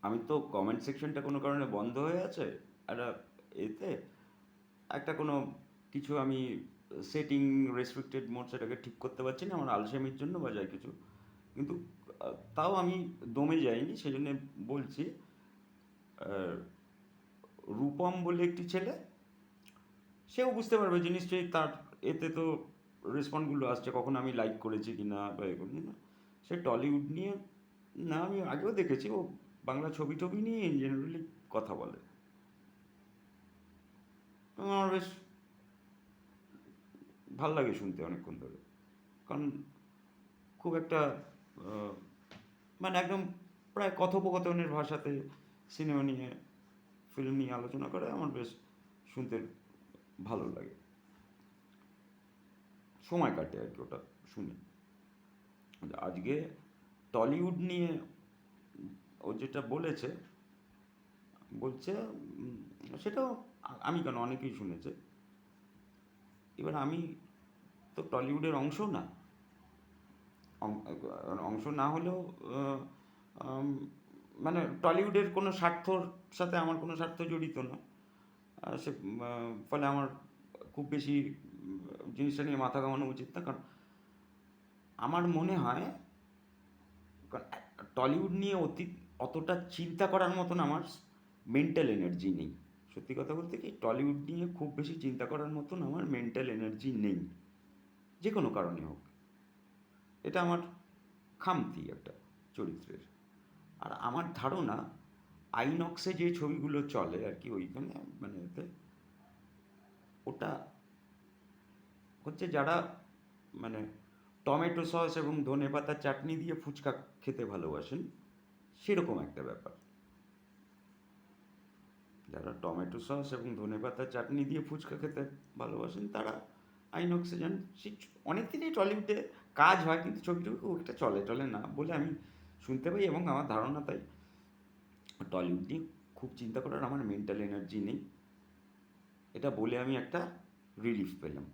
আমি তো কমেন্ট সেকশনটা কোনো কারণে বন্ধ হয়ে আছে একটা এতে একটা কোনো কিছু আমি সেটিং রেস্ট্রিক্টেড মোড সেটাকে ঠিক করতে পারছি না আমার আলসেমির জন্য বা যাই কিছু, কিন্তু তাও আমি দমে যাইনি, সেই জন্য বলছি। আহ, রূপম বলে একটি ছেলে, সেও বুঝতে পারবে যে নিশ্চয়ই তার এতে তো রেসপন্সগুলো আসছে কখন আমি লাইক করেছি কি না বা এ করি না। সে টলিউড নিয়ে, না আমি আগেও দেখেছি ও বাংলা ছবি টবি নিয়ে ইন জেনারেলি কথা বলে। আমার বেশ ভাল লাগে শুনতে অনেকক্ষণ ধরে, কারণ খুব একটা আহ, মানে একদম প্রায় কথোপকথনের ভাষাতে সিনেমা নিয়ে ফিল্ম নিয়ে আলোচনা করে, আমার বেশ শুনতে ভালো লাগে, সময় কাটে আর কি ওটা শুনে। আজকে টলিউড নিয়ে ও যেটা বলেছে, বলছে সেটাও আমি কেন অনেকেই শুনেছে। এবার আমি তো টলিউডের অংশ না, অংশ না হলেও আম, মানে টলিউডের কোনো স্বার্থর সাথে আমার কোনো স্বার্থ জড়িত না। সে ফলে আমার খুব বেশি জিনিসটা নিয়ে মাথা ঘামানো উচিত না, কারণ আমার মনে হয় টলিউড নিয়ে অতটা চিন্তা করার মতন আমার মেন্টাল এনার্জি নেই। সত্যি কথা বলতে কি, টলিউড নিয়ে খুব বেশি চিন্তা করার মতন আমার মেন্টাল এনার্জি নেই, যে কোনো কারণে হোক। এটা আমার খামতি একটা চরিত্রের। আর আমার ধারণা আইনক্সে যে ছবিগুলো চলে আর কি ওইখানে, মানে এতে ওটা হচ্ছে যারা মানে টমেটো সস এবং ধনেপাতার চাটনি দিয়ে ফুচকা খেতে ভালোবাসেন, সেরকম একটা ব্যাপার। যারা টমেটো সস এবং ধনেপাতার চাটনি দিয়ে ফুচকা খেতে ভালোবাসেন তারা আইনক্সে যান। সে অনেক দিনই টলিউডে কাজ হয়, কিন্তু ছবিটা খুব একটা চলে টলে না বলে আমি শুনতে পাই, এবং আমার ধারণা তাই টলিউড নিয়ে খুব চিন্তা করার আমার মেন্টাল এনার্জি নেই। এটা বলে আমি একটা রিলিফ পেলাম।